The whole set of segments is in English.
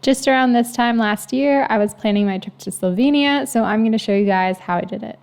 Just around this time last year, I was planning my trip to Slovenia, so I'm going to show you guys how I did it.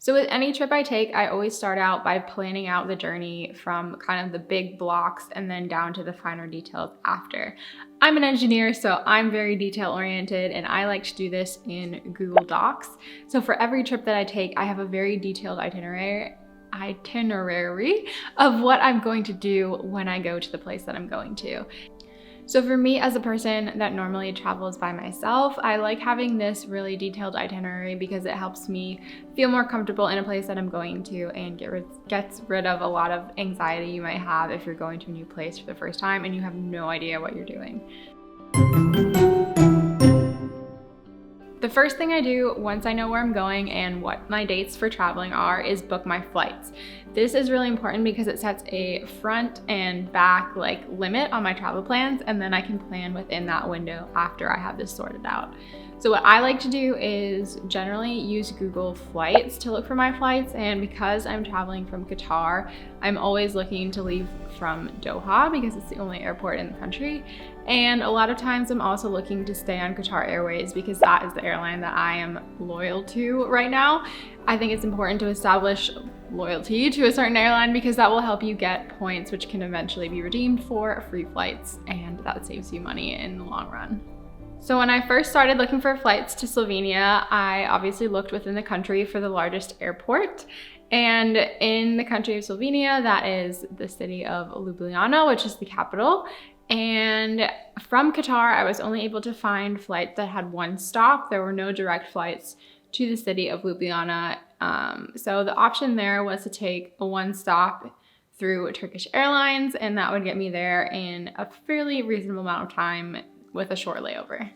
So with any trip I take, I always start out by planning out the journey from kind of the big blocks and then down to the finer details after. I'm an engineer, so I'm very detail oriented and I like to do this in Google Docs. So for every trip that I take, I have a very detailed itinerary of what I'm going to do when I go to the place that I'm going to. So for me, as a person that normally travels by myself, I like having this really detailed itinerary because it helps me feel more comfortable in a place that I'm going to and gets rid of a lot of anxiety you might have if you're going to a new place for the first time and you have no idea what you're doing. The first thing I do once I know where I'm going and what my dates for traveling are is book my flights. This is really important because it sets a front and back limit on my travel plans, and then I can plan within that window after I have this sorted out. So what I like to do is generally use Google Flights to look for my flights, and because I'm traveling from Qatar, I'm always looking to leave from Doha because it's the only airport in the country. And a lot of times I'm also looking to stay on Qatar Airways because that is the airline that I am loyal to right now. I think it's important to establish loyalty to a certain airline because that will help you get points which can eventually be redeemed for free flights, and that saves you money in the long run. So when I first started looking for flights to Slovenia, I obviously looked within the country for the largest airport. And in the country of Slovenia, that is the city of Ljubljana, which is the capital. And from Qatar, I was only able to find flights that had one stop. There were no direct flights to the city of Ljubljana. So the option there was to take a one stop through Turkish Airlines, and that would get me there in a fairly reasonable amount of time with a short layover.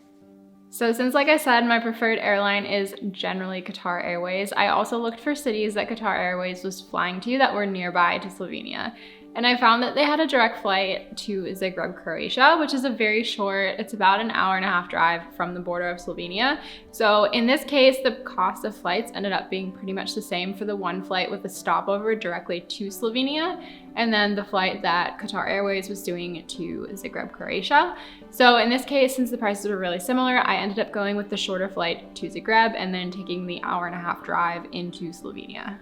So since, like I said, my preferred airline is generally Qatar Airways, I also looked for cities that Qatar Airways was flying to that were nearby to Slovenia. And I found that they had a direct flight to Zagreb, Croatia, which is a very short, it's about an hour-and-a-half drive from the border of Slovenia. So in this case, the cost of flights ended up being pretty much the same for the one flight with a stopover directly to Slovenia, and then the flight that Qatar Airways was doing to Zagreb, Croatia. So in this case, since the prices were really similar, I ended up going with the shorter flight to Zagreb and then taking the hour-and-a-half drive into Slovenia.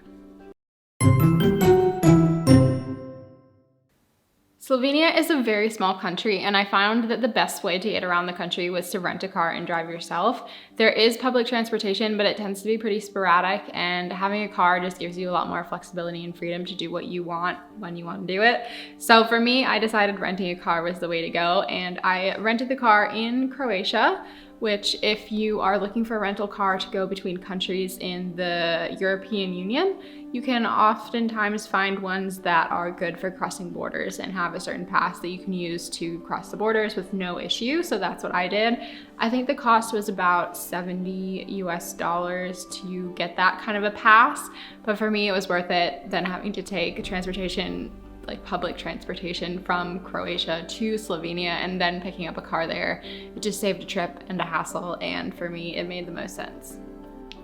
Slovenia is a very small country, and I found that the best way to get around the country was to rent a car and drive yourself. There is public transportation, but it tends to be pretty sporadic, and having a car just gives you a lot more flexibility and freedom to do what you want when you want to do it. So for me, I decided renting a car was the way to go, and I rented the car in Croatia, which if you are looking for a rental car to go between countries in the European Union, you can oftentimes find ones that are good for crossing borders and have a certain pass that you can use to cross the borders with no issue. So that's what I did. I think the cost was about $70 US to get that kind of a pass. But for me, it was worth it than having to take transportation, like public transportation from Croatia to Slovenia and then picking up a car there. It just saved a trip and a hassle, and for me, it made the most sense.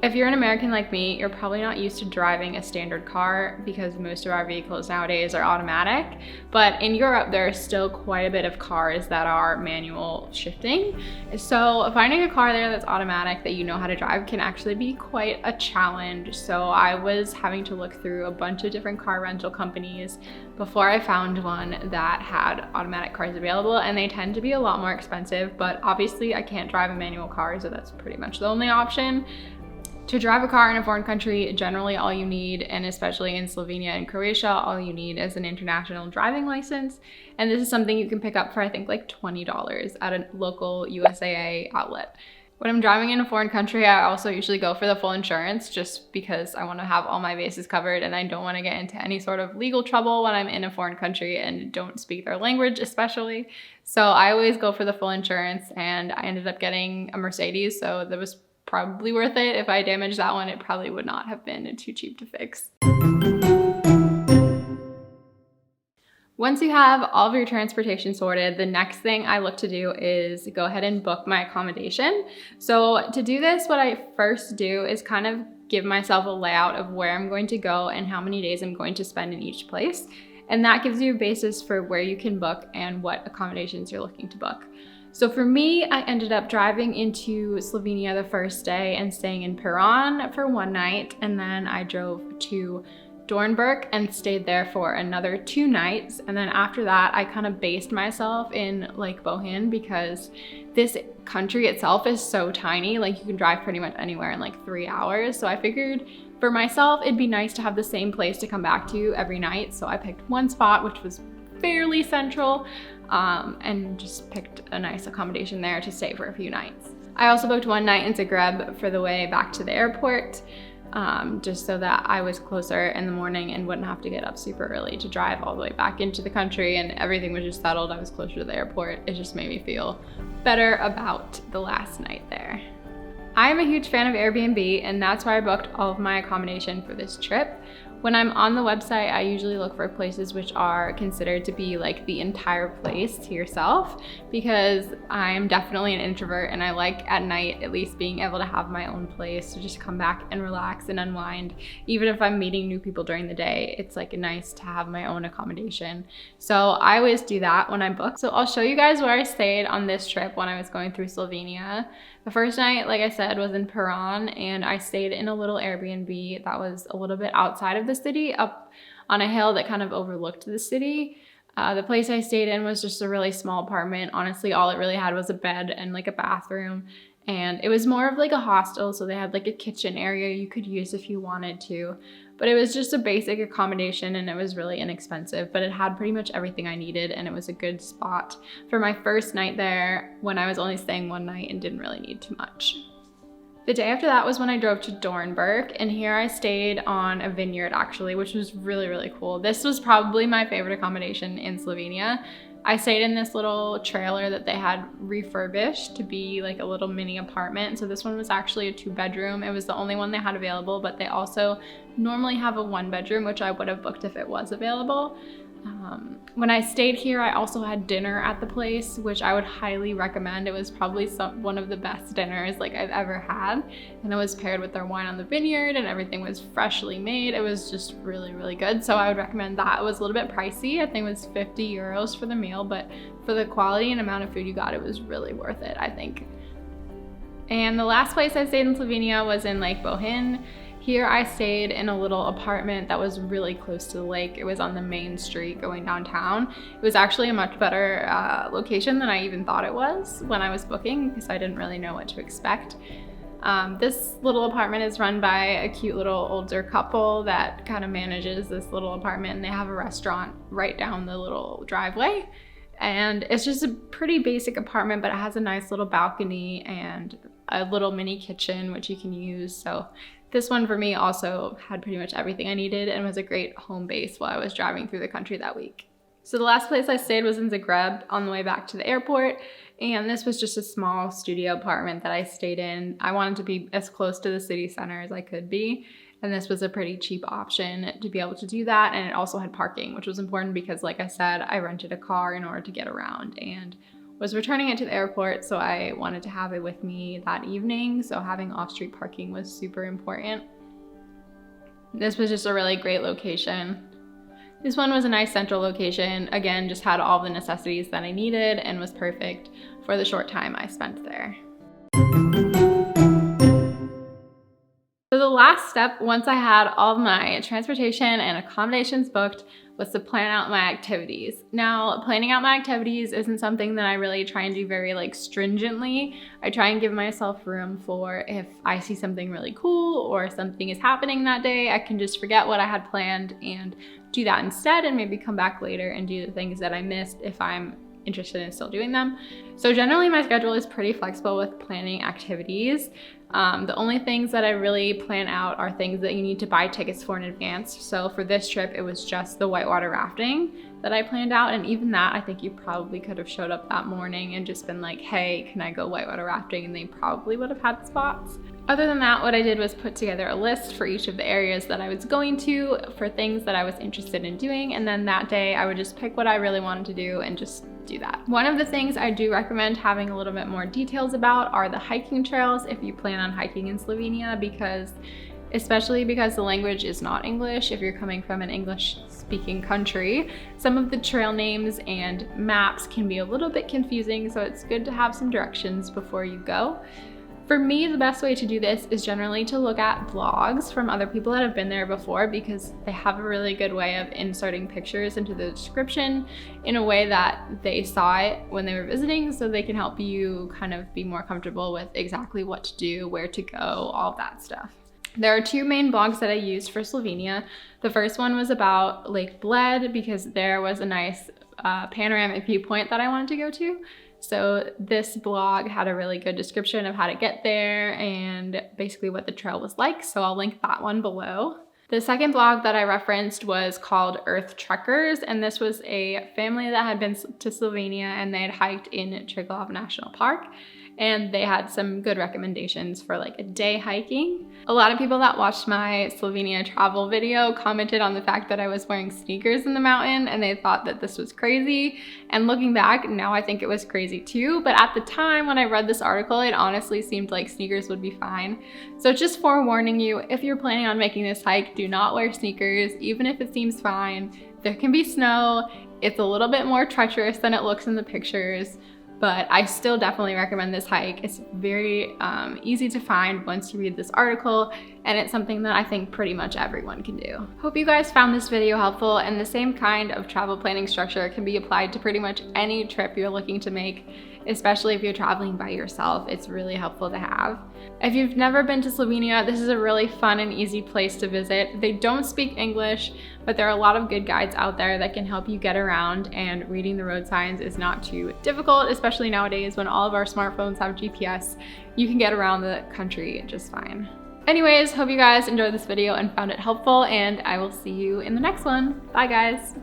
If you're an American like me, you're probably not used to driving a standard car because most of our vehicles nowadays are automatic. But in Europe, there are still quite a bit of cars that are manual shifting. So finding a car there that's automatic that you know how to drive can actually be quite a challenge. So I was having to look through a bunch of different car rental companies before I found one that had automatic cars available, and they tend to be a lot more expensive. But obviously I can't drive a manual car, so that's pretty much the only option. To drive a car in a foreign country, generally all you need, and especially in Slovenia and Croatia, all you need is an international driving license. And this is something you can pick up for I think like $20 at a local USAA outlet. When I'm driving in a foreign country, I also usually go for the full insurance just because I want to have all my bases covered and I don't want to get into any sort of legal trouble when I'm in a foreign country and don't speak their language especially. So I always go for the full insurance, and I ended up getting a Mercedes, so that was probably worth it. If I damaged that one, it probably would not have been too cheap to fix. Once you have all of your transportation sorted, the next thing I look to do is go ahead and book my accommodation. So to do this, what I first do is kind of give myself a layout of where I'm going to go and how many days I'm going to spend in each place. And that gives you a basis for where you can book and what accommodations you're looking to book. So for me, I ended up driving into Slovenia the first day and staying in Piran for one night. And then I drove to Dornbirk and stayed there for another 2 nights. And then after that, I kind of based myself in Lake Bohin because this country itself is so tiny. Like, you can drive pretty much anywhere in like 3 hours. So I figured for myself, it'd be nice to have the same place to come back to every night. So I picked one spot, which was fairly central, and just picked a nice accommodation there to stay for a few nights. I also booked one night in Zagreb for the way back to the airport, just so that I was closer in the morning and wouldn't have to get up super early to drive all the way back into the country, and everything was just settled. I was closer to the airport. It just made me feel better about the last night there. I am a huge fan of Airbnb, and that's why I booked all of my accommodation for this trip. When I'm on the website, I usually look for places which are considered to be like the entire place to yourself, because I'm definitely an introvert and I like at night at least being able to have my own place to just come back and relax and unwind. Even if I'm meeting new people during the day, it's like nice to have my own accommodation. So I always do that when I book. So I'll show you guys where I stayed on this trip when I was going through Slovenia. The first night, like I said, was in Piran, and I stayed in a little Airbnb that was a little bit outside of the city, up on a hill that kind of overlooked the city. The place I stayed in was just a really small apartment. Honestly, all it really had was a bed and like a bathroom, and it was more of like a hostel, so they had like a kitchen area you could use if you wanted to. But it was just a basic accommodation, and it was really inexpensive, but it had pretty much everything I needed, and it was a good spot for my first night there when I was only staying one night and didn't really need too much. The day after that was when I drove to Dornbirk, and here I stayed on a vineyard actually, which was really, really cool. This was probably my favorite accommodation in Slovenia. I stayed in this little trailer that they had refurbished to be like a little mini apartment. So this one was actually a 2-bedroom. It was the only one they had available, but they also normally have a 1-bedroom, which I would have booked if it was available. When I stayed here, I also had dinner at the place, which I would highly recommend. It was probably one of the best dinners like I've ever had, and it was paired with their wine on the vineyard, and everything was freshly made. It was just really, really good. So I would recommend that. It was a little bit pricey. I think it was 50 euros for the meal, but for the quality and amount of food you got, it was really worth it, I think. And the last place I stayed in Slovenia was in Lake Bohin. Here I stayed in a little apartment that was really close to the lake. It was on the main street going downtown. It was actually a much better location than I even thought it was when I was booking, because I didn't really know what to expect. This little apartment is run by a cute little older couple that kind of manages this little apartment, and they have a restaurant right down the little driveway. And it's just a pretty basic apartment, but it has a nice little balcony and a little mini kitchen which you can use. So this one for me also had pretty much everything I needed and was a great home base while I was driving through the country that week. So the last place I stayed was in Zagreb on the way back to the airport, and this was just a small studio apartment that I stayed in. I wanted to be as close to the city center as I could be, and this was a pretty cheap option to be able to do that, and it also had parking, which was important because, like I said, I rented a car in order to get around and was returning it to the airport, so I wanted to have it with me that evening, so having off-street parking was super important. This was just a really great location. This one was a nice central location. Again, just had all the necessities that I needed and was perfect for the short time I spent there. So the last step, once I had all of my transportation and accommodations booked, was to plan out my activities. Now, planning out my activities isn't something that I really try and do very stringently. I try and give myself room for if I see something really cool or something is happening that day, I can just forget what I had planned and do that instead, and maybe come back later and do the things that I missed if I'm interested in still doing them. So generally my schedule is pretty flexible with planning activities. The only things that I really plan out are things that you need to buy tickets for in advance. So for this trip, it was just the whitewater rafting that I planned out. And even that, I think you probably could have showed up that morning and just been like, hey, can I go whitewater rafting? And they probably would have had spots. Other than that, what I did was put together a list for each of the areas that I was going to for things that I was interested in doing. And then that day I would just pick what I really wanted to do and just do that. One of the things I do recommend having a little bit more details about are the hiking trails if you plan on hiking in Slovenia, especially because the language is not English. If you're coming from an English speaking country, some of the trail names and maps can be a little bit confusing, so it's good to have some directions before you go. For me, the best way to do this is generally to look at vlogs from other people that have been there before, because they have a really good way of inserting pictures into the description in a way that they saw it when they were visiting, so they can help you kind of be more comfortable with exactly what to do, where to go, all that stuff. There are two main blogs that I used for Slovenia. The first one was about Lake Bled because there was a nice panoramic viewpoint that I wanted to go to. So this blog had a really good description of how to get there and basically what the trail was like. So I'll link that one below. The second blog that I referenced was called Earth Trekkers, and this was a family that had been to Slovenia and they had hiked in Triglav National Park. And they had some good recommendations for like a day hiking. A lot of people that watched my Slovenia travel video commented on the fact that I was wearing sneakers in the mountain and they thought that this was crazy. And looking back, now I think it was crazy too. But at the time when I read this article, it honestly seemed like sneakers would be fine. So just forewarning you, if you're planning on making this hike, do not wear sneakers, even if it seems fine. There can be snow. It's a little bit more treacherous than it looks in the pictures. But I still definitely recommend this hike. It's very easy to find once you read this article, and it's something that I think pretty much everyone can do. Hope you guys found this video helpful, and the same kind of travel planning structure can be applied to pretty much any trip you're looking to make, especially if you're traveling by yourself. It's really helpful to have. If you've never been to Slovenia, this is a really fun and easy place to visit. They don't speak English, but there are a lot of good guides out there that can help you get around, and reading the road signs is not too difficult, especially nowadays when all of our smartphones have GPS. You can get around the country just fine. Anyways, hope you guys enjoyed this video and found it helpful, and I will see you in the next one. Bye guys.